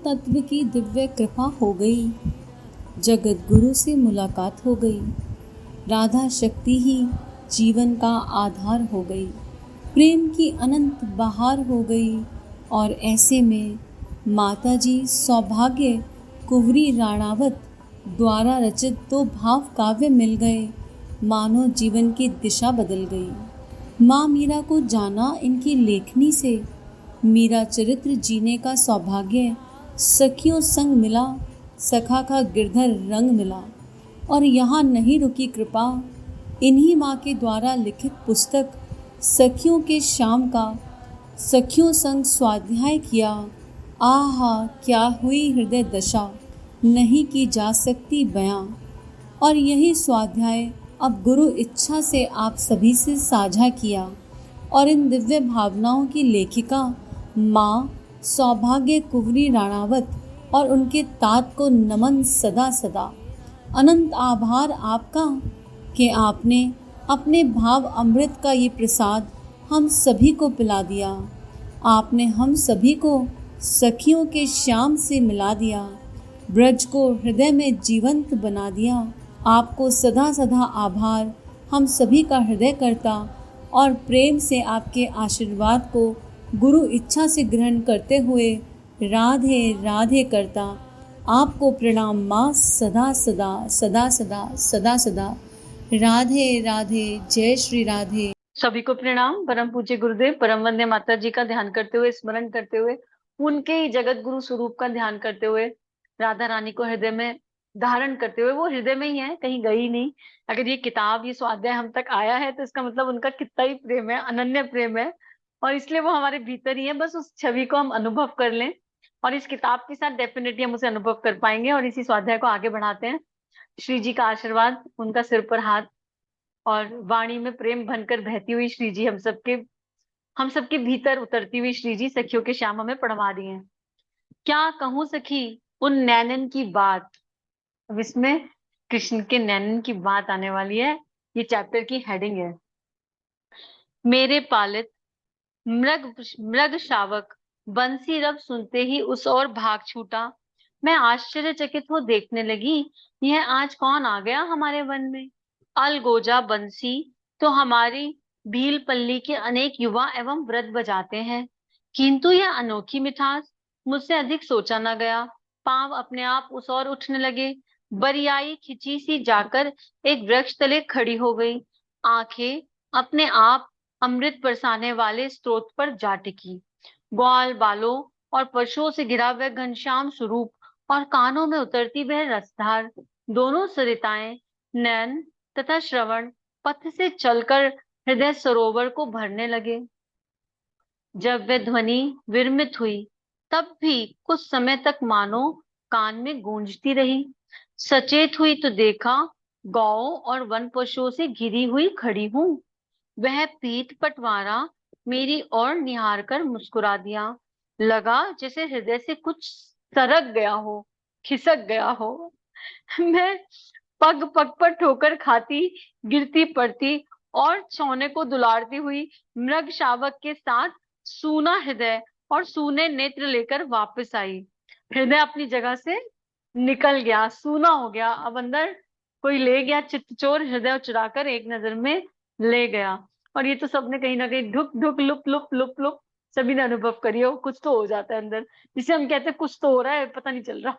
तत्व की दिव्य कृपा हो गई। जगत गुरु से मुलाकात हो गई। राधा शक्ति ही जीवन का आधार हो गई। प्रेम की अनंत बहार हो गई। और ऐसे में माताजी सौभाग्य कुंवरी राणावत द्वारा रचित दो भाव काव्य मिल गए। मानो जीवन की दिशा बदल गई। माँ मीरा को जाना इनकी लेखनी से। मीरा चरित्र जीने का सौभाग्य सखियों संग मिला। सखा का गिरधर रंग मिला। और यहाँ नहीं रुकी कृपा। इन्हीं माँ के द्वारा लिखित पुस्तक सखियों के शाम का सखियों संग स्वाध्याय किया। आहा क्या हुई हृदय दशा, नहीं की जा सकती बयां। और यही स्वाध्याय अब गुरु इच्छा से आप सभी से साझा किया। और इन दिव्य भावनाओं की लेखिका माँ सौभाग्य कुंवरी राणावत और उनके तात को नमन सदा सदा। अनंत आभार आपका कि आपने अपने भाव अमृत का ये प्रसाद हम सभी को पिला दिया। आपने हम सभी को सखियों के श्याम से मिला दिया। ब्रज को हृदय में जीवंत बना दिया। आपको सदा सदा आभार हम सभी का हृदय करता और प्रेम से आपके आशीर्वाद को गुरु इच्छा से ग्रहण करते हुए राधे राधे करता। आपको प्रणाम माँ सदा सदा सदा सदा सदा सदा। राधे राधे। जय श्री राधे। सभी को प्रणाम। परम पूज्य गुरुदेव परम वंद्य माता जी का ध्यान करते हुए, स्मरण करते हुए, उनके ही जगत गुरु स्वरूप का ध्यान करते हुए, राधा रानी को हृदय में धारण करते हुए, वो हृदय में ही है, कहीं गई नहीं। अगर ये किताब, ये स्वाध्याय हम तक आया है तो इसका मतलब उनका कितना ही प्रेम है, अनन्य प्रेम है, और इसलिए वो हमारे भीतर ही है। बस उस छवि को हम अनुभव कर लें और इस किताब के साथ डेफिनेटली हम उसे अनुभव कर पाएंगे। और इसी स्वाध्याय को आगे बढ़ाते हैं। श्री जी का आशीर्वाद, उनका सिर पर हाथ और वाणी में प्रेम बनकर बहती हुई श्री जी हम सबके भीतर उतरती हुई श्री जी सखियों के श्याम हमें पढ़वा दिए हैं। क्या कहूं सखी उन नैनन की बात। अब इसमें कृष्ण के नैनन की बात आने वाली है। ये चैप्टर की हेडिंग है। मेरे पालित मृग मृग शावक बंसी रब सुनते ही उस ओर भाग छूटा। मैं आश्चर्यचकित हो देखने लगी, यह आज कौन आ गया हमारे वन में। अलगोजा बंसी तो हमारी भील पल्ली के अनेक युवा एवं वृद्ध बजाते हैं, किंतु यह अनोखी मिठास मुझसे अधिक सोचा न गया। पांव अपने आप उस ओर उठने लगे। बरियाई खिंची सी जाकर एक वृक्ष तले खड़ी हो गई। आंखें अपने आप अमृत बरसाने वाले स्रोत पर जा टिकी। ग्वाल बालों और पशुओं से घिरा वह घनश्याम स्वरूप और कानों में उतरती वह रसधार दोनों सरिताएं नयन तथा श्रवण पथ से चलकर हृदय सरोवर को भरने लगे। जब वह ध्वनि विरमित हुई तब भी कुछ समय तक मानो कान में गूंजती रही। सचेत हुई तो देखा गौओं और वन पशुओं से घिरी हुई खड़ी हूं। वह पीठ पटवारा मेरी ओर निहार कर मुस्कुरा दिया। लगा जैसे हृदय से कुछ सरक गया हो, खिसक गया हो। मैं पग पग पर ठोकर खाती, गिरती पड़ती और सोने को दुलारती हुई मृग शावक के साथ सूना हृदय और सूने नेत्र लेकर वापस आई। हृदय अपनी जगह से निकल गया, सूना हो गया। अब अंदर कोई ले गया, चित्तचोर हृदय चुराकर एक नजर में ले गया। और ये तो सबने कहीं ना कहीं ढुक ढुक लुप लुप लुप लुप सभी ने अनुभव करी हो। कुछ तो हो जाता है अंदर, जिसे हम कहते हैं कुछ तो हो रहा है, पता नहीं चल रहा।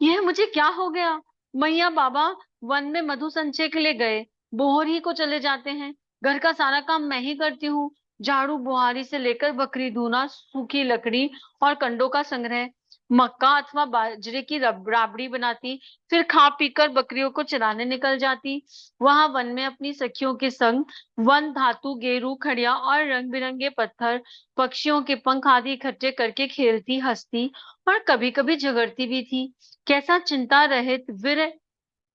यह मुझे क्या हो गया। मैया बाबा वन में मधु संचय के लिए गए, बोहर ही को चले जाते हैं। घर का सारा काम मैं ही करती हूँ। झाड़ू बुहारी से लेकर बकरी धोना, सूखी लकड़ी और कंडों का संग्रह, मक्का अथवा बाजरे की राबड़ी बनाती, फिर खा पीकर बकरियों को चराने निकल जाती। वहां वन में अपनी सखियों के संग वन धातु, गेरू, खड़िया और रंग बिरंगे पत्थर, पक्षियों के पंख आदि इकट्ठे करके खेलती, हंसती और कभी कभी झगड़ती भी थी। कैसा चिंता रहित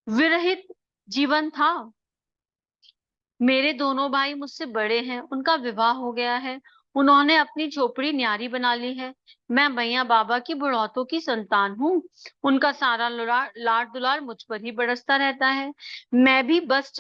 विरहित जीवन था। मेरे दोनों भाई मुझसे बड़े हैं, उनका विवाह हो गया है। उन्होंने अपनी झोपड़ी न्यारी बना ली है। मैं मैया बाबा की बुढ़ौतों की संतान हूँ। उनका सारा लाड दुलार मुझ पर ही बरसता रहता है। मैं भी बस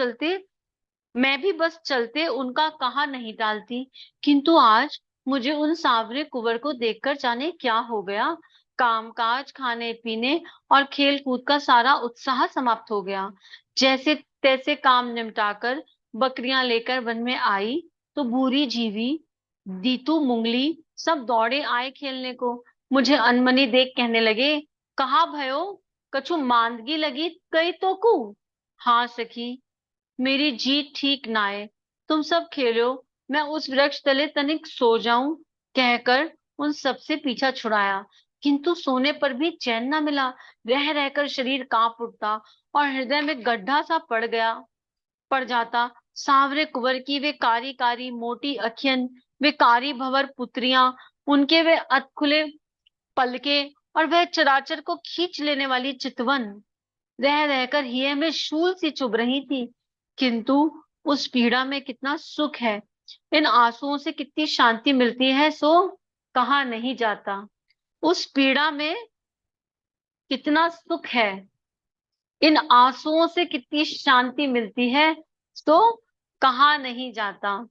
चलते उनका कहा नहीं टालती। किंतु आज मुझे उन सांवरे कुंवर को देखकर जाने क्या हो गया। कामकाज, खाने पीने और खेल कूद का सारा उत्साह समाप्त हो गया। जैसे तैसे काम निपटाकर बकरियां लेकर वन में आई तो बूढ़ी जीवी, दीतू, मुंगली सब दौड़े आए खेलने को। मुझे अनमनी देख कहने लगे, कहा भयो, कछु मांदगी लगी कई तो कु। हाँ सखी, मेरी जीत ठीक नाय, तुम सब खेलो, मैं उस वृक्ष तले तनिक सो जाऊं, कहकर उन सबसे पीछा छुड़ाया। किंतु सोने पर भी चैन न मिला। रह रहकर शरीर कांप उठता और हृदय में गड्ढा सा पड़ जाता। सांवरे कुंवर की वे कारी कारी मोटी अखियन, वे कारी भंवर पुत्रियां, उनके वे अधखुले पलके और वह चराचर को खींच लेने वाली चितवन रह रहकर हिये में शूल सी चुभ रही थी। किंतु उस पीड़ा में कितना सुख है, इन आंसुओं से कितनी शांति मिलती है, सो कहा नहीं जाता। उस पीड़ा में कितना सुख है, इन आंसुओं से कितनी शांति मिलती है, सो कहा नहीं जाता।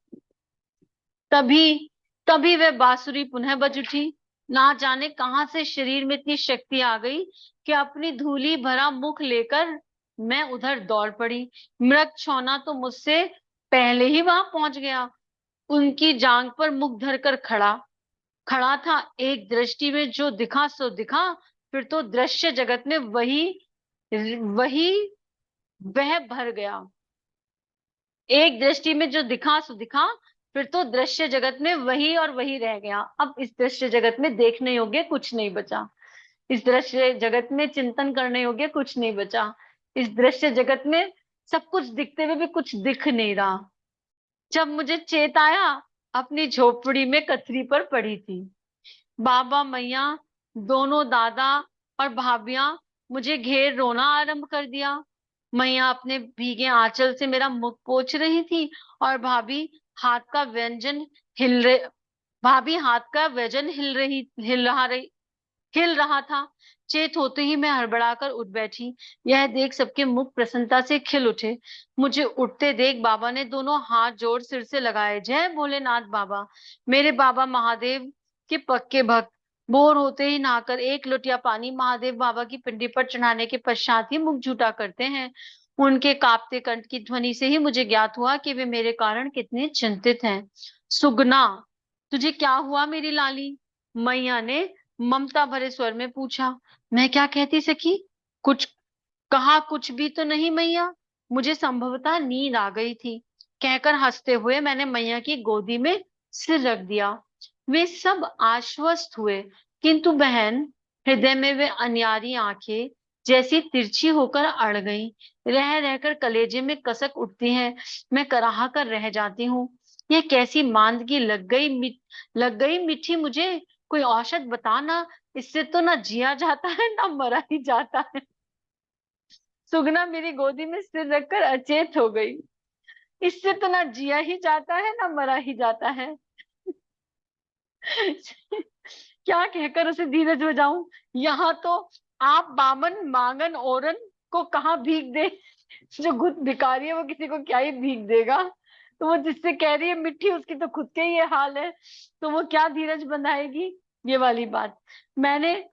तभी तभी वह बांसुरी पुनः बज उठी। ना जाने कहां से शरीर में इतनी शक्ति आ गई कि अपनी धूली भरा मुख लेकर मैं उधर दौड़ पड़ी। मृग छौना तो मुझसे पहले ही वहां पहुंच गया। उनकी जांग पर मुख धरकर खड़ा खड़ा था। एक दृष्टि में जो दिखा सो दिखा, फिर तो दृश्य जगत में वही वही वह भर गया। एक दृष्टि में जो दिखा सो दिखा, फिर तो दृश्य जगत में वही और वही रह गया। अब इस दृश्य जगत में देखने योग्य कुछ नहीं बचा। इस दृश्य जगत में चिंतन करने योग्य कुछ नहीं बचा। इस दृश्य जगत में सब कुछ दिखते हुए भी कुछ दिख नहीं रहा। जब मुझे चेत आया, अपनी झोपड़ी में कथरी पर पड़ी थी। बाबा, मैया, दोनों दादा और भाभियां मुझे घेर रोना आरंभ कर दिया। मैया अपने भीगे आंचल से मेरा मुख पोंछ रही थी और हाथ का व्यंजन हिल रहे भाभी हाथ का व्यंजन हिल रहा था। चेत होते ही मैं हड़बड़ाकर उठ बैठी। यह देख सबके मुख प्रसन्नता से खिल उठे। मुझे उठते देख बाबा ने दोनों हाथ जोड़ सिर से लगाए, जय भोलेनाथ बाबा। मेरे बाबा महादेव के पक्के भक्त। बोर होते ही नहाकर एक लोटिया पानी महादेव बाबा की पिंडी पर चढ़ाने के पश्चात ही मुख झूठा करते हैं। उनके कांपते कंठ की ध्वनि से ही मुझे ज्ञात हुआ कि वे मेरे कारण कितने चिंतित हैं। सुगना, तुझे क्या हुआ मेरी लाली? मैया ने ममता भरे स्वर में पूछा। मैं क्या कहती सखी, कुछ कहा कुछ भी तो नहीं मैया, मुझे संभवतः नींद आ गई थी, कहकर हंसते हुए मैंने मैया की गोदी में सिर रख दिया। वे सब आश्वस्त हुए, किंतु बहन, हृदय में वे अनियारी आंखें जैसी तिरछी होकर अड़ गईं। रह रहकर कलेजे में कसक उठती है। मैं कराह कर रह जाती हूँ। यह कैसी मांदगी लग गई मिठी मुझे। कोई औषध बता ना, इससे तो ना जिया जाता है ना मरा ही जाता है। सुगना मेरी गोदी में सिर रखकर अचेत हो गई। इससे तो ना जिया ही जाता है ना मरा ही जाता है। क्या कहकर उसे धीरज हो जाऊं। यहाँ तो आप बामन मांगन औरन को कहाँ भीख दे। जो खुद भिखारी है वो किसी को क्या ही भीख देगा। तो वो जिससे कह रही है मिट्टी, उसकी तो खुद के ही ये हाल है, तो वो क्या धीरज बंधाएगी। ये वाली बात। मैंने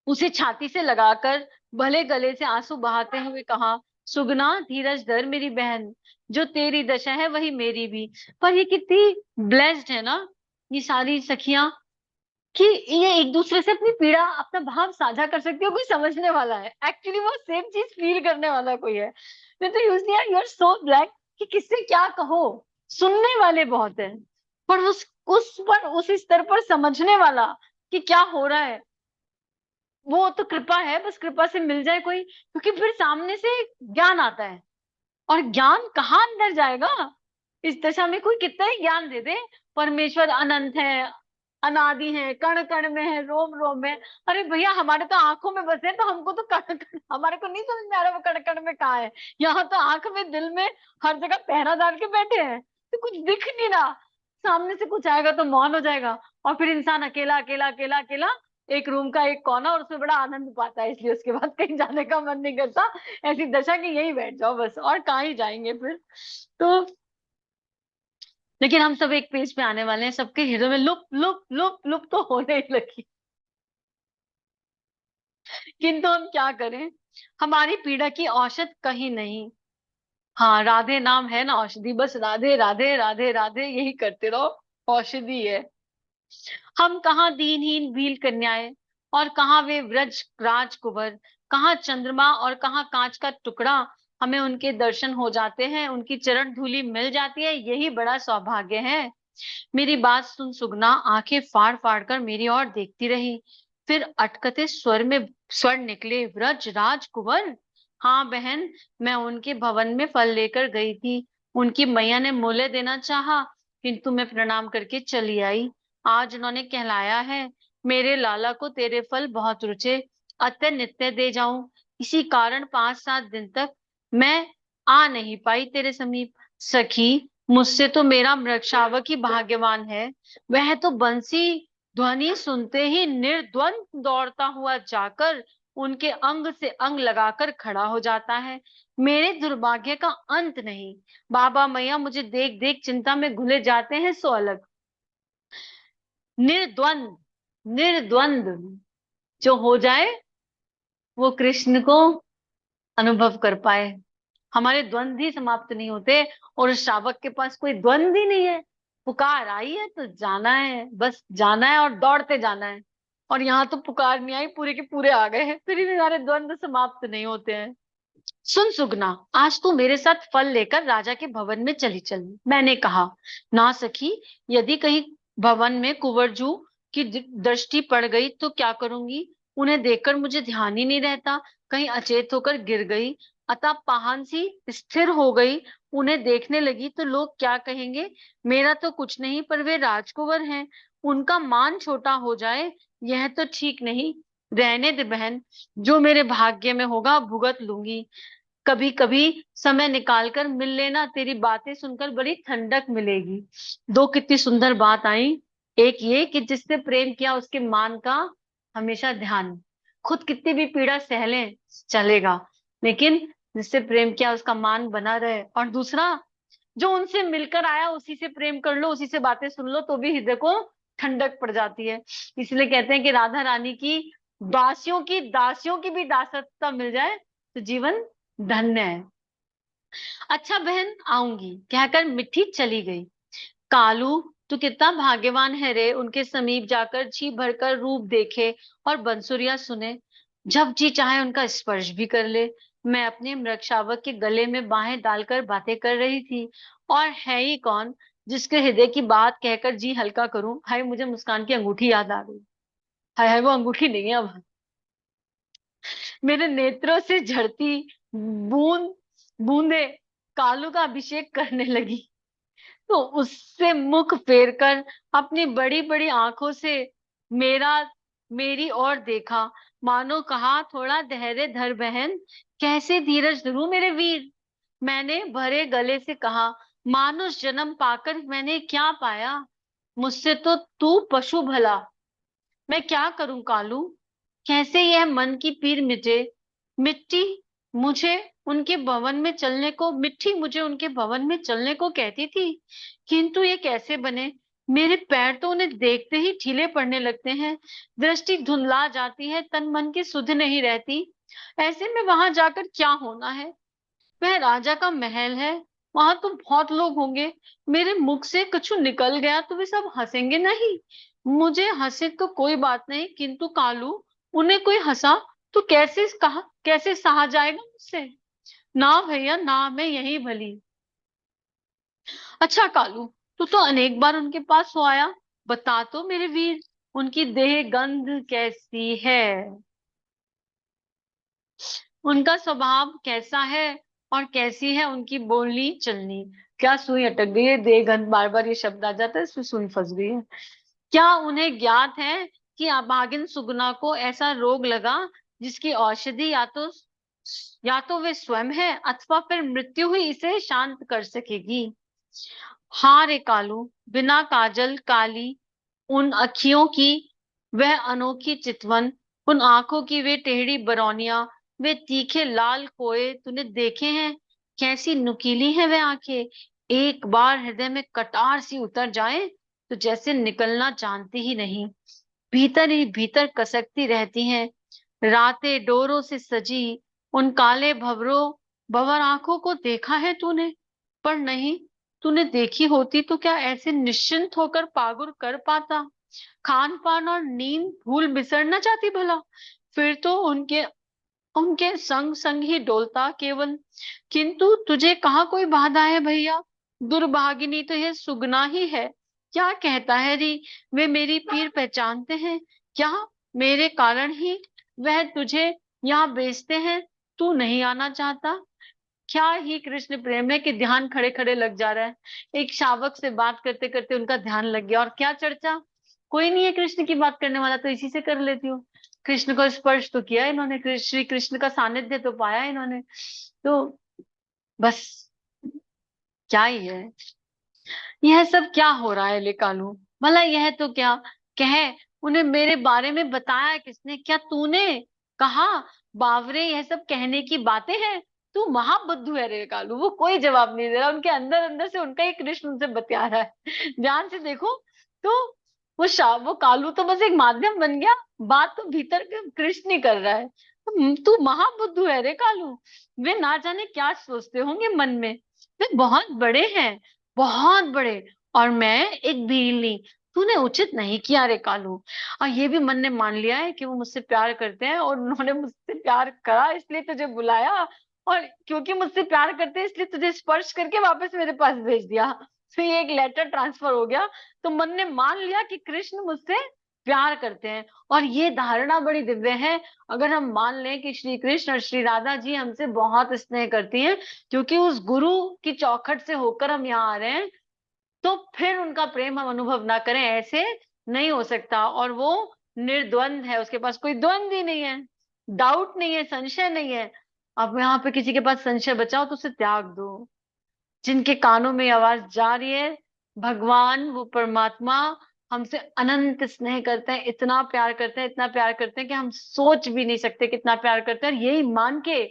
उसे छाती से लगाकर भले गले से आंसू बहाते हुए कहा, सुगना धीरज धर मेरी बहन, जो तेरी दशा है वही मेरी भी। पर ये कितनी ब्लेस्ड है ना, ये सारी सखियां, कि ये एक दूसरे से अपनी पीड़ा, अपना भाव साझा कर सकती हो। कोई समझने वाला है, एक्चुअली वो सेम चीज फील करने वाला कोई है। नहीं तो usually you are so black कि किससे क्या कहो। सुनने वाले बहुत है, पर उस स्तर पर समझने वाला कि क्या हो रहा है, वो तो कृपा है। बस कृपा से मिल जाए कोई, क्योंकि फिर सामने से ज्ञान आता है। और ज्ञान कहाँ अंदर जाएगा। इस दशा में कोई कितना ही ज्ञान दे दे, परमेश्वर अनंत है, अनादि है, कण कण में है, रोम रोम में। अरे भैया, हमारे तो आंखों में बसे हैं, तो हमको तो कण कण, हमारे को नहीं समझ में आ रहा वो कण कण में कहाँ है। यहाँ तो आंख में, दिल में, हर जगह पहरा डाल के बैठे हैं, तो कुछ दिख नहीं रहा। सामने से कुछ आएगा तो मौन हो जाएगा, और फिर इंसान अकेला अकेला अकेला अकेला, एक रूम का एक कोना, और उसमें बड़ा आनंद पाता है, इसलिए उसके बाद कहीं जाने का मन नहीं करता। ऐसी दशा कि यही बैठ जाओ बस, और कहाँ ही जाएंगे फिर। तो लेकिन हम सब एक पेज पे आने वाले हैं, सबके हृदय में लुप लुप लुप लुप तो होने ही लगी। किंतु हम क्या करें, हमारी पीड़ा की औषध कहीं नहीं। हाँ, राधे नाम है ना औषधि, बस राधे राधे राधे राधे यही करते रहो, औषधि है। हम कहाँ दीनहीन भील कन्याएं, और कहाँ वे व्रज राजकुंवर, कहाँ चंद्रमा और कहाँ कांच का टुकड़ा। हमें उनके दर्शन हो जाते हैं, उनकी चरण धूलि मिल जाती है, यही बड़ा सौभाग्य है। मेरी बात सुन सुगना आंखें फाड़ फाड़ कर मेरी ओर देखती रही। फिर अटकते स्वर में स्वर निकले, व्रज राजकुंवर। हाँ बहन, मैं उनके भवन में फल लेकर गई थी। उनकी मैया ने मोले देना चाहा, किंतु मैं प्रणाम करके चली आई। आज उन्होंने कहलाया है, मेरे लाला को तेरे फल बहुत रुचे, अतः नित्य दे जाऊं। इसी कारण 5-7 दिन तक मैं आ नहीं पाई तेरे समीप। सखी, मुझसे तो मेरा मृगशावक ही भाग्यवान है। वह तो बंसी ध्वनि सुनते ही निर्द्वंद दौड़ता हुआ जाकर उनके अंग से अंग लगाकर खड़ा हो जाता है। मेरे दुर्भाग्य का अंत नहीं। बाबा मैया मुझे देख देख चिंता में घुले जाते हैं, सो अलग। निर्द्वंद, निर्द्वंद जो हो जाए वो कृष्ण को अनुभव कर पाए। हमारे द्वंद ही समाप्त नहीं होते, और उस श्रावक के पास कोई द्वंद ही नहीं है। पुकार आई है तो जाना है, बस जाना है और दौड़ते जाना है। और यहाँ तो पुकार नहीं आई, पूरे के पूरे आ गए हैं, फिर भी हमारे द्वंद समाप्त नहीं होते हैं। सुन सुगना, आज तू मेरे साथ फल लेकर राजा के भवन में चली चल। मैंने कहा, ना सखी, यदि कहीं भवन में कुंवरजू की दृष्टि पड़ गई तो क्या करूंगी। उन्हें देखकर मुझे ध्यान ही नहीं रहता, कहीं अचेत होकर गिर गई, अतः पाहन सी स्थिर हो गई, उन्हें देखने लगी तो लोग क्या कहेंगे। मेरा तो कुछ नहीं, पर वे राजकुंवर हैं, उनका मान छोटा हो जाए, यह तो ठीक नहीं। रहने दे बहन, जो मेरे भाग्य में होगा भुगत लूंगी। कभी कभी समय निकाल कर मिल लेना, तेरी बातें सुनकर बड़ी ठंडक मिलेगी। दो कितनी सुंदर बात आई। एक ये कि जिससे प्रेम किया उसके मान का हमेशा ध्यान, खुद कितनी भी पीड़ा सह लें चलेगा, लेकिन जिससे प्रेम किया उसका मान बना रहे। और दूसरा, जो उनसे मिलकर आया उसी से प्रेम कर लो, उसी से बातें सुन लो, तो भी हृदय को ठंडक पड़ जाती है। इसलिए कहते हैं कि राधा रानी की दासियों की भी दासत्वता मिल जाए तो जीवन धन्य है। अच्छा बहन, आऊंगी कहकर मिट्टी चली गई। कालू, तू कितना भाग्यवान है रे, उनके समीप जाकर जी भरकर रूप देखे और बंसुरियां सुने, जब जी चाहे उनका स्पर्श भी कर ले। मैं अपने मृगशावक के गले में बाहें डालकर बातें कर रही थी, और है ही कौन जिसके हृदय की बात कहकर जी हल्का करूं। हाय, मुझे मुस्कान की अंगूठी याद आ गई। हाय हाय, वो अंगूठी नहीं है अब। मेरे नेत्रों से झड़ती बूंद बूंदे कालू का अभिषेक करने लगी, तो उससे मुख फेर कर अपनी बड़ी बड़ी आंखों से मेरा मेरी ओर देखा, मानो कहा, थोड़ा धैर्य धर बहन। कैसे धीरज धरूं मेरे वीर। मैंने भरे गले से कहा, मानुष जन्म पाकर मैंने क्या पाया, मुझसे तो तू पशु भला। मैं क्या करूं कालू, कैसे यह मन की पीर मिटे। मिट्टी मुझे उनके भवन में चलने को मिट्टी मुझे उनके भवन में चलने को कहती थी, किंतु ये कैसे बने। मेरे पैर तो उन्हें देखते ही ढीले पड़ने लगते हैं, दृष्टि धुंधला जाती है, तन मन की सुध नहीं रहती। ऐसे में वहां जाकर क्या होना है। वह राजा का महल है, वहां तो बहुत लोग होंगे, मेरे मुख से कुछ निकल गया तो वे सब हंसेंगे नहीं। मुझे हंसे तो कोई बात नहीं, किंतु कालू, उन्हें कोई हंसा तो कैसे सहा जाएगा मुझसे। ना भैया ना, मैं यही भली। अच्छा कालू, तू तो अनेक बार उनके पास हो आया, बता तो मेरे वीर, उनकी देह गंध कैसी है, उनका स्वभाव कैसा है, और कैसी है उनकी बोलनी चलनी। क्या सुई अटक गई है, देगन बार बार ये शब्द आ जाता है, इसमें सुई फंस गई है। क्या उन्हें ज्ञात है कि अभागिन सुगना को ऐसा रोग लगा जिसकी औषधि या तो वे स्वयं है, अथवा फिर मृत्यु ही इसे शांत कर सकेगी। हाँ रे कालू, बिना काजल काली उन अखियों की वह अनोखी चितवन, उन आंखों की वे टेढ़ी बरौनियां, वे तीखे लाल कोए तूने देखे हैं। कैसी नुकीली है वह आंखें, एक बार हृदय में कटार सी उतर जाए तो जैसे निकलना जानती ही नहीं, भीतर ही भीतर कसकती रहती हैं। रातें डोरों से सजी उन काले भंवर आंखों को देखा है तूने? पर नहीं, तूने देखी होती तो क्या ऐसे निश्चिंत होकर पागुर कर पाता? खान पान और नींद भूल बिसर न जाती भला? फिर तो उनके उनके संग संग ही डोलता केवल। किंतु तुझे कहाँ कोई बाधा है भैया? दुर्भागिनी तो यह सुगना ही है। क्या कहता है री, वे मेरी पीर पहचानते हैं क्या? मेरे कारण ही वह तुझे यहाँ बेचते हैं, तू नहीं आना चाहता? क्या ही कृष्ण प्रेम है कि ध्यान खड़े खड़े लग जा रहा है। एक शावक से बात करते करते उनका ध्यान लग गया, और क्या चर्चा? कोई नहीं है कृष्ण की बात करने वाला, तो इसी से कर लेती हूँ। कृष्ण को स्पर्श तो किया इन्होंने, श्री कृष्ण का सानिध्य तो पाया इन्होंने, तो बस क्या ही है। यह सब क्या हो रहा है लेकालू? भला यह तो क्या कहे, उन्हें मेरे बारे में बताया किसने? क्या तूने कहा? बावरे, यह सब कहने की बातें हैं? तू महाबुद्धू है रे कालू। वो कोई जवाब नहीं दे रहा, उनके अंदर अंदर से उनका ही कृष्ण उनसे बतिया रहा है। ध्यान से देखो तो वो कालू तो बस एक माध्यम बन गया, बात तो भीतर के कृष्ण ही कर रहा है। तू महाबुद्धू है रे कालू। वे ना जाने क्या सोचते होंगे मन में। वे बहुत बड़े हैं, बहुत बड़े, और मैं एक भीलनी। तूने उचित नहीं किया रे कालू। और ये भी मन ने मान लिया है कि वो मुझसे प्यार करते हैं, और उन्होंने मुझसे प्यार करा इसलिए तुझे बुलाया, और क्योंकि मुझसे प्यार करते हैं इसलिए तुझे स्पर्श करके वापस मेरे पास भेज दिया। तो ये एक लेटर ट्रांसफर हो गया। तो मन ने मान लिया कि कृष्ण मुझसे प्यार करते हैं, और ये धारणा बड़ी दिव्य है। अगर हम मान लें कि श्री कृष्ण और श्री राधा जी हमसे बहुत स्नेह करती हैं, क्योंकि उस गुरु की चौखट से होकर हम यहाँ आ रहे हैं, तो फिर उनका प्रेम हम अनुभव ना करें, ऐसे नहीं हो सकता। और वो निर्द्वंद है, उसके पास कोई द्वंद ही नहीं है, डाउट नहीं है, संशय नहीं है। अब यहाँ पे किसी के पास संशय बचाओ तो उसे त्याग दो। जिनके कानों में आवाज जा रही है, भगवान वो परमात्मा हमसे अनंत स्नेह करते हैं, इतना प्यार करते हैं, इतना प्यार करते हैं कि हम सोच भी नहीं सकते कितना प्यार करते हैं। और यही मान के,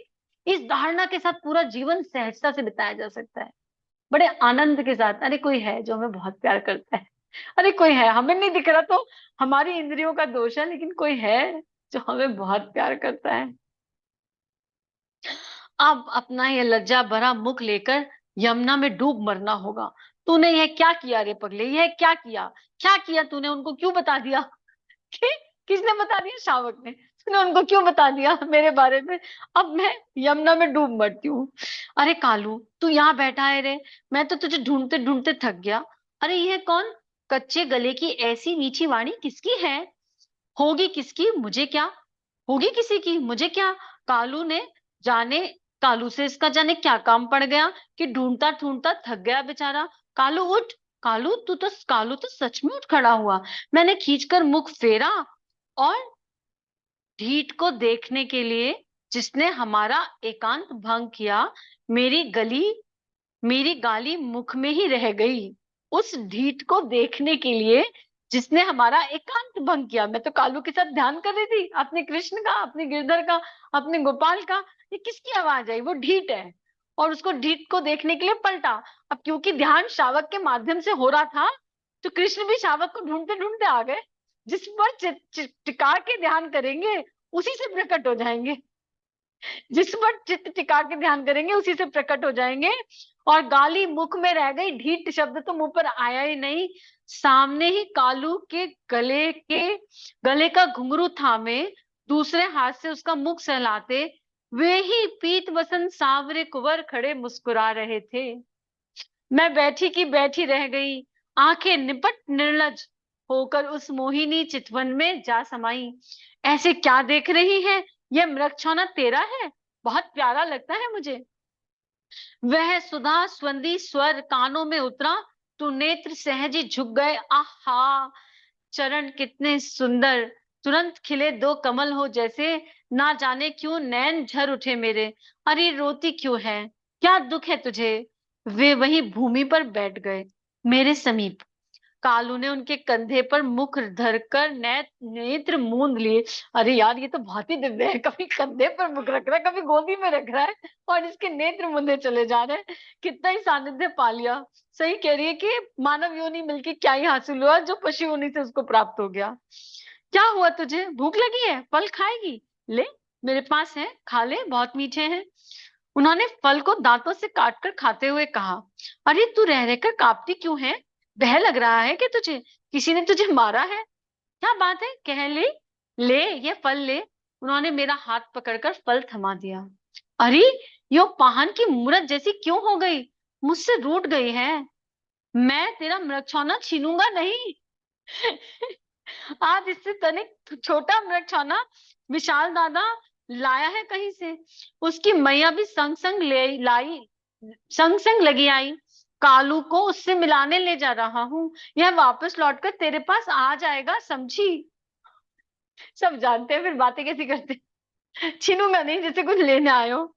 इस धारणा के साथ पूरा जीवन सहजता से बिताया जा सकता है, बड़े आनंद के साथ। अरे कोई है जो हमें बहुत प्यार करता है, अरे कोई है, हमें नहीं दिख रहा तो हमारी इंद्रियों का दोष है, लेकिन कोई है जो हमें बहुत प्यार करता है। अब अपना ये लज्जा भरा मुख लेकर यमुना में डूब मरना होगा। तूने यह क्या किया रे पगले, यह क्या किया? क्या किया तूने? उनको क्यों बता दिया? कि, किसने बता दिया? शावक ने। तूने उनको क्यों बता दिया मेरे बारे में? अब मैं यमुना में डूब मरती हूँ। अरे कालू, तू यहाँ बैठा है रे, मैं तो तुझे ढूंढते ढूंढते थक गया। अरे यह कौन? कच्चे गले की ऐसी मीठी वाणी किसकी है? होगी किसकी, मुझे क्या? होगी किसी की, मुझे क्या? कालू ने जाने कालू से इसका जाने क्या काम पड़ गया कि ढूंढता ढूंढता थक गया बेचारा। कालू उठ। कालू तो सच में उठ खड़ा हुआ। मैंने खींचकर मुख फेरा, और ढीठ को देखने के लिए, जिसने हमारा एकांत भंग किया, मेरी गली मेरी गाली मुख में ही रह गई। उस ढीठ को देखने के लिए जिसने हमारा एकांत भंग किया। मैं तो कालू के साथ ध्यान कर रही थी, अपने कृष्ण का, अपने गिरधर का, अपने गोपाल का। ये किसकी आवाज आई? वो ढीठ है, और उसको ढीठ को देखने के लिए पलटा। अब क्योंकि ध्यान शावक के माध्यम से हो रहा था, तो कृष्ण भी शावक को ढूंढते ढूंढते आ गए। जिस पर टिका के ध्यान करेंगे उसी से प्रकट हो जाएंगे, जिस पर चित्त टिका के ध्यान करेंगे उसी से प्रकट हो जाएंगे। और गाली मुख में रह गई, ढीठ शब्द तो मुंह पर आया ही नहीं। सामने ही कालू के गले का घुंघरू थामे, दूसरे हाथ से उसका मुख सहलाते, वे ही पीत वसन सांवरे कुंवर खड़े मुस्कुरा रहे थे। मैं बैठी की बैठी रह गई, आंखें निपट निर्लज होकर उस मोहिनी चितवन में जा समाई। ऐसे क्या देख रही है? यह मृगछौना तेरा है? बहुत प्यारा लगता है मुझे। वह सुधा स्वंदी स्वर कानों में उतरा, तो नेत्र सहज ही झुक गए। आहा, चरण कितने सुंदर, तुरंत खिले दो कमल हो जैसे। ना जाने क्यों नैन झर उठे मेरे। अरे रोती क्यों है? क्या दुख है तुझे? वे वही भूमि पर बैठ गए मेरे समीप। कालू ने उनके कंधे पर मुख धरकर नेत्र मूंद लिए। अरे यार, ये तो बहुत ही दिव्य है, कभी कंधे पर मुख रख रहा है, कभी गोदी में रख रहा है, और इसके नेत्र मूंदे चले जा रहे हैं। कितना ही सानिध्य पा लिया। सही कह रही है कि मानव योनि मिलके क्या ही हासिल हुआ जो पशु योनि से उसको प्राप्त हो गया। क्या हुआ तुझे, भूख लगी है, फल खाएगी? ले, मेरे पास है, खा ले, बहुत मीठे हैं। उन्होंने फल को दांतों से काटकर खाते हुए कहा, अरे तू रह रहकर कांपती क्यों है? भय लग रहा है कि तुझे? किसी ने तुझे मारा है? क्या बात है, कह ले। ले, ये फल ले। उन्होंने मेरा हाथ पकड़कर फल थमा दिया। अरे, यो पाहन की मूरत जैसी क्यों हो गई? मुझसे रूठ गई है। मैं तेरा मृगछौना छीनूंगा नहीं। आज इससे तनिक छोटा मृगछौना विशाल दादा लाया है कहीं से। उसकी मैया भी संग संग ले लाई, संग संग लगी आई। कालू को उससे मिलाने ले जा रहा हूँ। यह वापस लौटकर तेरे पास आ जाएगा, समझी? सब जानते हैं, फिर बातें कैसी करते हैं। छीनूंगा नहीं, जैसे कुछ लेने आए हो।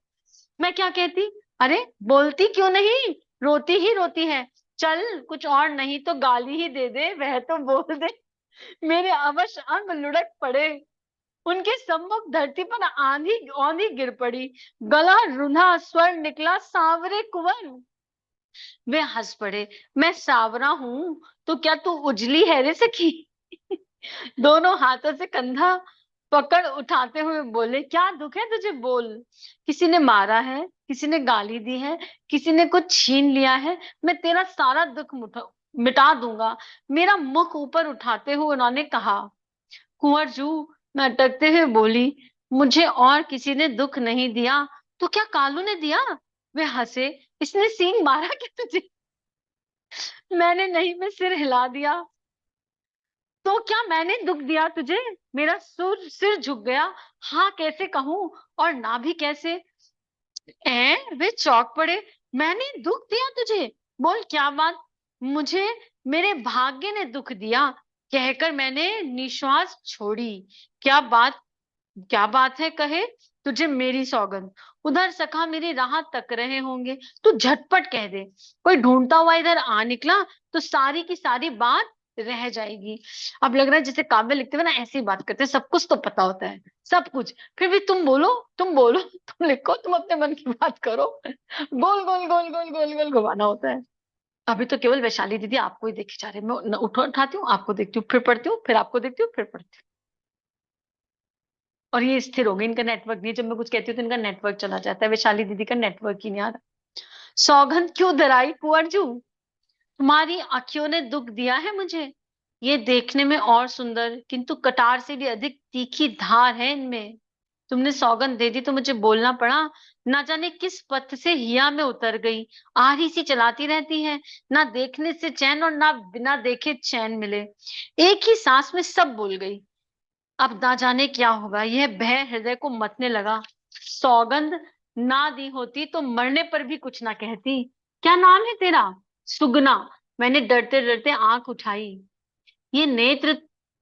मैं क्या कहती? अरे, बोलती क्यों नहीं? रोती ही रोती है। चल, कुछ और नहीं तो गाली ही दे दे, वह तो बोल दे। मेरे अवश्य अंग लुढ़क पड़े। उनके सम्मुख धरती पर आंधी औंधी गिर पड़ी। गला रुंधा, स्वर निकला, सांवरे कुंवर। वे हंस पड़े। मैं सांवरा हूं तो क्या तू उजली है रे सखी? दोनों हाथों से कंधा पकड़ उठाते हुए बोले, क्या दुख है तुझे, बोल। किसी ने मारा है, किसी ने गाली दी है, किसी ने कुछ छीन लिया है, मैं तेरा सारा दुख मिटा दूंगा। मेरा मुख ऊपर उठाते हुए उन्होंने कहा, कुंवर जू। मैं अटकते हुए बोली, मुझे और किसी ने दुख नहीं दिया। तो क्या कालू ने दिया? वे हंसे। इसने सींग मारा क्या तुझे? मैंने नहीं, मैं सिर हिला दिया। तो क्या मैंने दुख दिया तुझे? मेरा सिर झुक गया। हाँ कैसे कहूं, और ना भी कैसे। वे चौंक पड़े। मैंने दुख दिया तुझे? बोल क्या बात। मुझे मेरे भाग्य ने दुख दिया, कहकर मैंने निश्वास छोड़ी। क्या बात, क्या बात है, कहे। तुझे मेरी सौगंध। उधर सखा मेरी राह तक रहे होंगे, तू झटपट कह दे। कोई ढूंढता हुआ इधर आ निकला तो सारी की सारी बात रह जाएगी। अब लग रहा है जैसे काव्य लिखते हुए ना ऐसे ही बात करते हैं, सब कुछ तो पता होता है, सब कुछ, फिर भी तुम बोलो, तुम बोलो, तुम लिखो, तुम अपने मन की बात करो। गोल गोल गोल गोल गोल गोल घुमाना होता है। अभी तो केवल वैशाली दीदी आपको ही देखे जा रहे हैं। मैं उठाती हूँ, आपको देखती हूँ, फिर पढ़ती हूँ, फिर आपको देखती हूँ, फिर पढ़ती हूँ। और ये स्थिर हो गई, इनका नेटवर्क नहीं है। जब मैं कुछ कहती हूँ तो इनका नेटवर्क चला जाता है। वैशाली दीदी का नेटवर्क ही नहीं आ रहा। सौगंध क्यों धराई कुंवरजू, तुम्हारी आंखों ने दुख दिया है मुझे। ये देखने में और सुंदर, किंतु कटार से भी अधिक तीखी धार है इनमें। तुमने सौगंध दे दी तो मुझे बोलना पड़ा। ना जाने किस पथ से हिया में उतर गई, आरी सी चलाती रहती है। ना देखने से चैन और ना बिना देखे चैन मिले, एक ही सांस में सब बोल गई। अब ना जाने क्या होगा, यह भय हृदय को मतने लगा। सौगंध ना दी होती तो मरने पर भी कुछ ना कहती। क्या नाम है तेरा? सुगना। मैंने डरते डरते आंख उठाई। ये नेत्र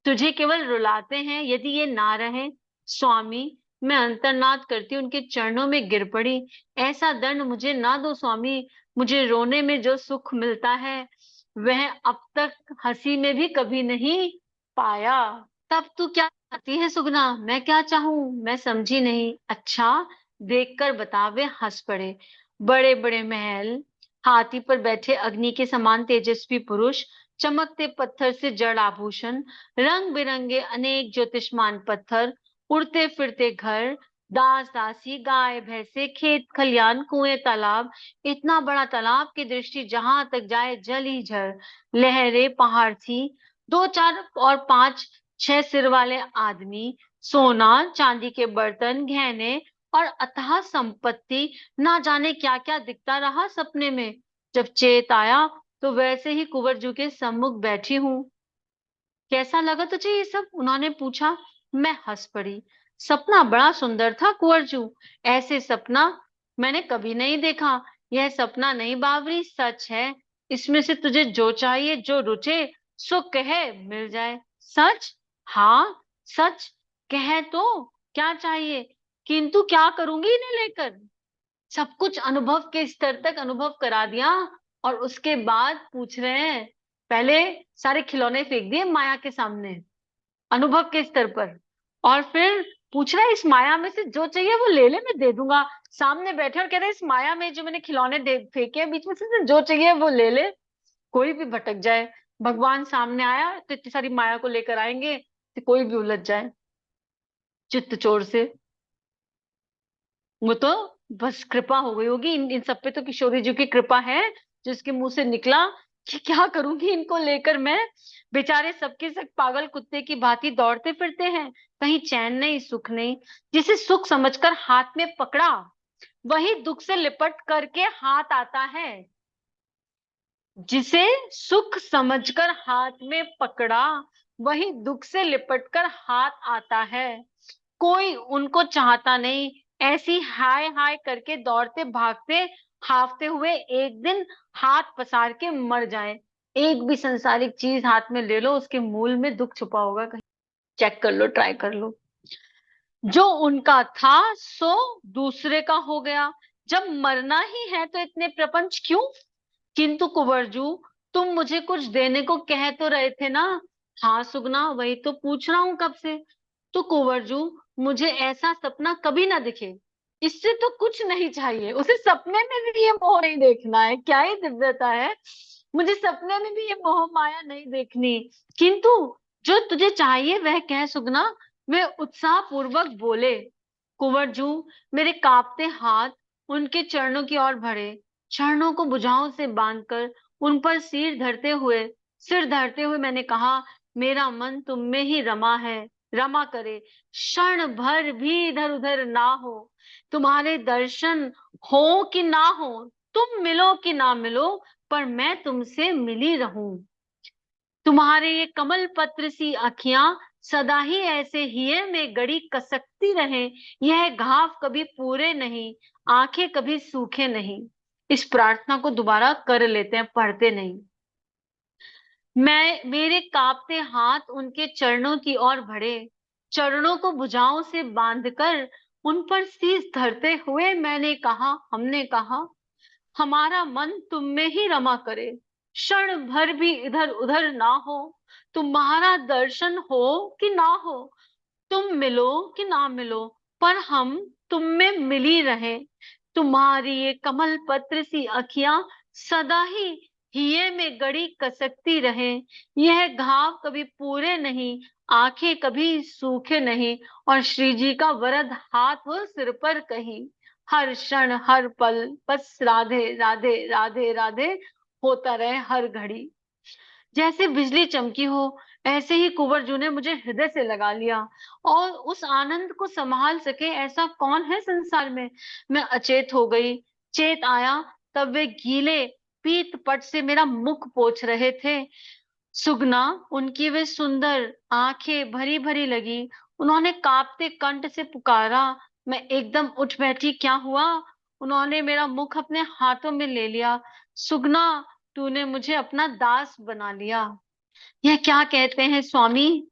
तुझे केवल रुलाते हैं, यदि ये ना रहे। स्वामी, मैं अंतर्नाद करती उनके चरणों में गिर पड़ी। ऐसा दंड मुझे ना दो स्वामी। मुझे रोने में जो सुख मिलता है वह अब तक हंसी में भी कभी नहीं पाया। तब तू क्या चाहती है सुगना? मैं क्या चाहूं, मैं समझी नहीं। अच्छा, देखकर बता। वे हंस पड़े। बड़े बड़े महल, हाथी पर बैठे अग्नि के समान तेजस्वी पुरुष, चमकते पत्थर से जड़ आभूषण, रंग बिरंगे अनेक ज्योतिष्मान पत्थर, उड़ते फिरते घर, दास दासी, गाय भैंसे, खेत खलियान, कुएं तालाब। इतना बड़ा तालाब की दृष्टि जहां तक जाए जल ही जल। लहरें पहाड़ थी, दो चार और पांच छह सिर वाले आदमी, सोना चांदी के बर्तन, गहने और अथाह संपत्ति। ना जाने क्या क्या दिखता रहा सपने में। जब चेत आया तो वैसे ही कुंवरजू के सम्मुख बैठी हूँ। कैसा लगा तुझे ये सब, उन्होंने पूछा। मैं हंस पड़ी। सपना बड़ा सुंदर था कुंवरजू, ऐसे सपना मैंने कभी नहीं देखा। यह सपना नहीं बावरी, सच है। इसमें से तुझे जो चाहिए, जो रुचे, सो कहे मिल जाए। सच? हाँ सच। कहे तो क्या चाहिए, किंतु क्या करूंगी इन्हें लेकर? सब कुछ अनुभव के स्तर तक अनुभव करा दिया, और उसके बाद पूछ रहे हैं पहले सारे खिलौने फेंक दिए माया के सामने अनुभव के स्तर पर, और फिर पूछ रहा है इस माया में से जो चाहिए वो ले ले, मैं दे दूंगा। सामने बैठे और कह रहे हैं इस माया में जो मैंने खिलौने दे फेंके हैं बीच में से जो चाहिए वो ले ले। कोई भी भटक जाए, भगवान सामने आया तो इतनी सारी माया को लेकर आएंगे कि कोई भी उलझ जाए चित्त चोर से। वो तो बस कृपा हो गई होगी इन सब पे, तो किशोरी जी की कृपा है जो इसके मुंह से निकला कि क्या करूंगी इनको लेकर मैं। बेचारे सबके सब पागल कुत्ते की भांति दौड़ते फिरते हैं, कहीं चैन नहीं सुख नहीं। जिसे सुख समझकर हाथ में पकड़ा वही दुख से लिपट करके हाथ आता है। जिसे सुख समझकर हाथ में पकड़ा वही दुख से लिपटकर हाथ आता है। कोई उनको चाहता नहीं, ऐसी हाय हाय करके दौड़ते भागते हाफते हुए एक दिन हाथ पसार के मर जाए। एक भी संसारिक चीज हाथ में ले लो उसके मूल में दुख छुपा होगा कहीं। चेक कर लो, ट्राई कर लो। जो उनका था सो दूसरे का हो गया। जब मरना ही है तो इतने प्रपंच क्यों? किंतु कुंवरजू, तुम मुझे कुछ देने को कह तो रहे थे ना। हाँ सुगना, वही तो पूछ रहा हूं कब से। तो कुंवरजू, मुझे ऐसा सपना कभी ना दिखे। इससे तो कुछ नहीं चाहिए, उसे सपने में भी ये मोह नहीं देखना है। क्या ही दिव्यता है, मुझे सपने में भी ये मोह माया नहीं देखनी। किंतु जो तुझे चाहिए वह कह सुगना। वे उत्साह पूर्वक बोले। कुंवरजू, मेरे कांपते हाथ उनके चरणों की ओर बढ़े। चरणों को भुजाओं से बांधकर उन पर सिर धरते हुए मैंने कहा, मेरा मन तुम में ही रमा है, रमा करे। क्षण भर भी इधर उधर ना हो। तुम्हारे दर्शन हो कि ना हो, तुम मिलो कि ना मिलो, पर मैं तुमसे मिली रहूं। तुम्हारे ये कमल पत्र सी आँखियां सदा ही ऐसे हिये में गड़ी कसकती रहे। यह घाव कभी पूरे नहीं, आंखें कभी सूखे नहीं। इस प्रार्थना को दोबारा कर लेते हैं, पढ़ते नहीं। मेरे कांपते हाथ उनके चरणों की ओर बढ़े। चरणों को भुजाओं से बांधकर उन पर शीस धरते हुए हमने कहा, हमारा मन तुम में ही रमा करे। क्षण भर भी इधर उधर ना हो। तुम्हारा दर्शन हो कि ना हो, तुम मिलो कि ना मिलो, पर हम तुम में मिली रहे। तुम्हारी ये कमल पत्र सी अखियां सदा ही हिये में गड़ी कसकती रहे। यह घाव कभी पूरे नहीं, आंखें कभी सूखे नहीं। और श्री जी का वरद हाथ हो सिर पर कहीं। हर क्षण हर पल बस राधे राधे राधे राधे होता रहे हर घड़ी। जैसे बिजली चमकी हो ऐसे ही कुंवरजू ने मुझे हृदय से लगा लिया। और उस आनंद को संभाल सके ऐसा कौन है संसार में। मैं अचेत हो गई। चेत आया तब वे गीले पीत पट से मेरा मुख पोंछ रहे थे। सुगना, उनकी वे सुंदर आंखें भरी भरी लगी। उन्होंने कांपते कंठ से पुकारा। मैं एकदम उठ बैठी, क्या हुआ? उन्होंने मेरा मुख अपने हाथों में ले लिया। सुगना, तूने मुझे अपना दास बना लिया। यह क्या कहते हैं स्वामी?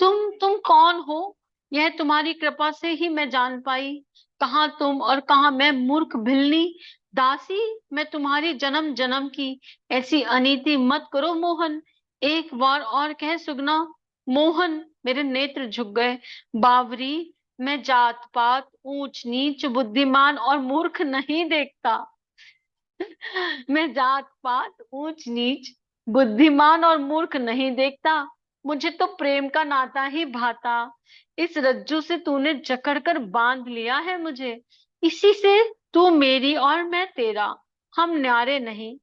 तुम कौन हो? यह तुम्हारी कृपा से ही मैं जान पाई। कहाँ तुम और कहाँ मैं, मूर्ख भिलनी दासी। मैं तुम्हारी जन्म जन्म की ऐसी अनीति मत करो मोहन। एक बार और कह सुगना। मोहन, मेरे नेत्र झुक गए। बावरी, मैं जात पात ऊंच नीच बुद्धिमान और मूर्ख नहीं देखता। मैं जात पात ऊंच नीच बुद्धिमान और मूर्ख नहीं देखता। मुझे तो प्रेम का नाता ही भाता। इस रज्जू से तूने जकड़ कर बांध लिया है मुझे। इसी से तू मेरी और मैं तेरा, हम न्यारे नहीं।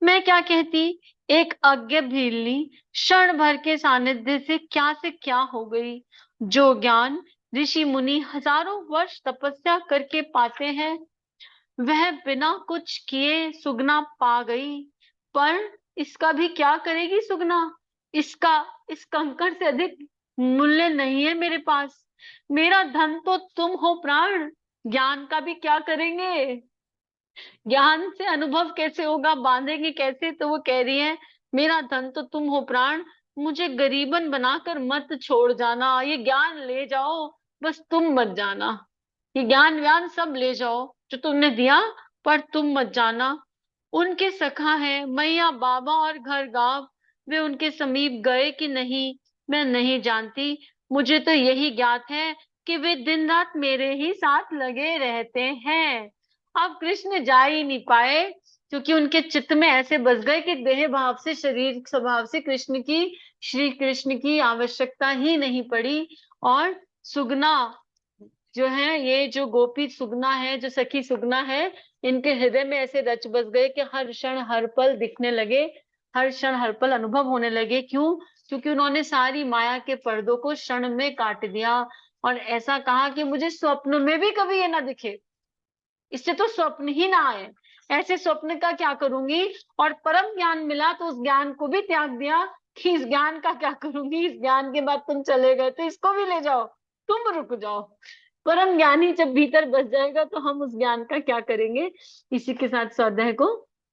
मैं क्या कहती, एक अज्ञ भीलनी क्षण भर के सानिध्य से क्या हो गई। जो ज्ञान ऋषि मुनि हजारों वर्ष तपस्या करके पाते हैं वह बिना कुछ किए सुगना पा गई। पर इसका भी क्या करेगी सुगना? इसका इस कंकड़ से अधिक मूल्य नहीं है मेरे पास। मेरा धन तो तुम हो प्राण, ज्ञान का भी क्या करेंगे? ज्ञान से अनुभव कैसे होगा, बांधेंगे कैसे? तो वो कह रही है, मेरा धन तो तुम हो प्राण, मुझे गरीबन बनाकर मत छोड़ जाना। ये ज्ञान ले जाओ, बस तुम मत जाना। ये ज्ञान व्यान सब ले जाओ जो तुमने दिया, पर तुम मत जाना। उनके सखा है मैया बाबा और घर गांव, वे उनके समीप गए कि नहीं मैं नहीं जानती। मुझे तो यही ज्ञात है कि वे दिन रात मेरे ही साथ लगे रहते हैं। अब कृष्ण जा ही नहीं पाए क्योंकि उनके चित्त में ऐसे बस गए कि देह भाव से, शरीर स्वभाव से श्री कृष्ण की आवश्यकता ही नहीं पड़ी। और सुगना जो है, ये जो गोपी सुगना है, जो सखी सुगना है, इनके हृदय में ऐसे रच बस गए कि हर क्षण हर पल दिखने लगे, हर क्षण हर पल अनुभव होने लगे। क्यों? क्योंकि उन्होंने सारी माया के पर्दों को क्षण में काट दिया और ऐसा कहा कि मुझे स्वप्न में भी कभी ये ना दिखे, इससे तो स्वप्न ही ना आए, ऐसे स्वप्न का क्या करूंगी। और परम ज्ञान मिला तो उस ज्ञान को भी त्याग दिया कि इस ज्ञान का क्या करूंगी, इस ज्ञान के बाद तुम चले गए तो इसको भी ले जाओ, तुम रुक जाओ। परम ज्ञान ही जब भीतर बस जाएगा तो हम उस ज्ञान का क्या करेंगे। इसी के साथ स्वाध्याय को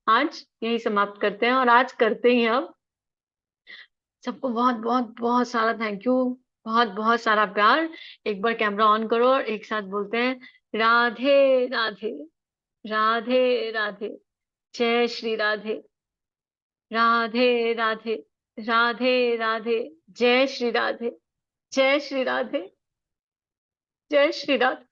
आज यही समाप्त करते हैं, और आज करते ही अब सबको बहुत बहुत बहुत सारा थैंक यू, बहुत बहुत सारा प्यार। एक बार कैमरा ऑन करो और एक साथ बोलते हैं राधे राधे, राधे राधे, जय श्री राधे, राधे राधे, राधे राधे, जय श्री राधे, जय श्री राधे, जय श्री राधे।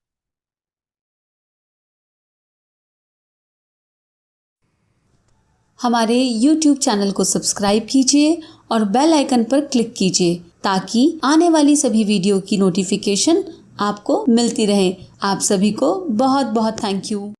हमारे YouTube चैनल को सब्सक्राइब कीजिए और बेल आइकन पर क्लिक कीजिए ताकि आने वाली सभी वीडियो की नोटिफिकेशन आपको मिलती रहे। आप सभी को बहुत बहुत थैंक यू।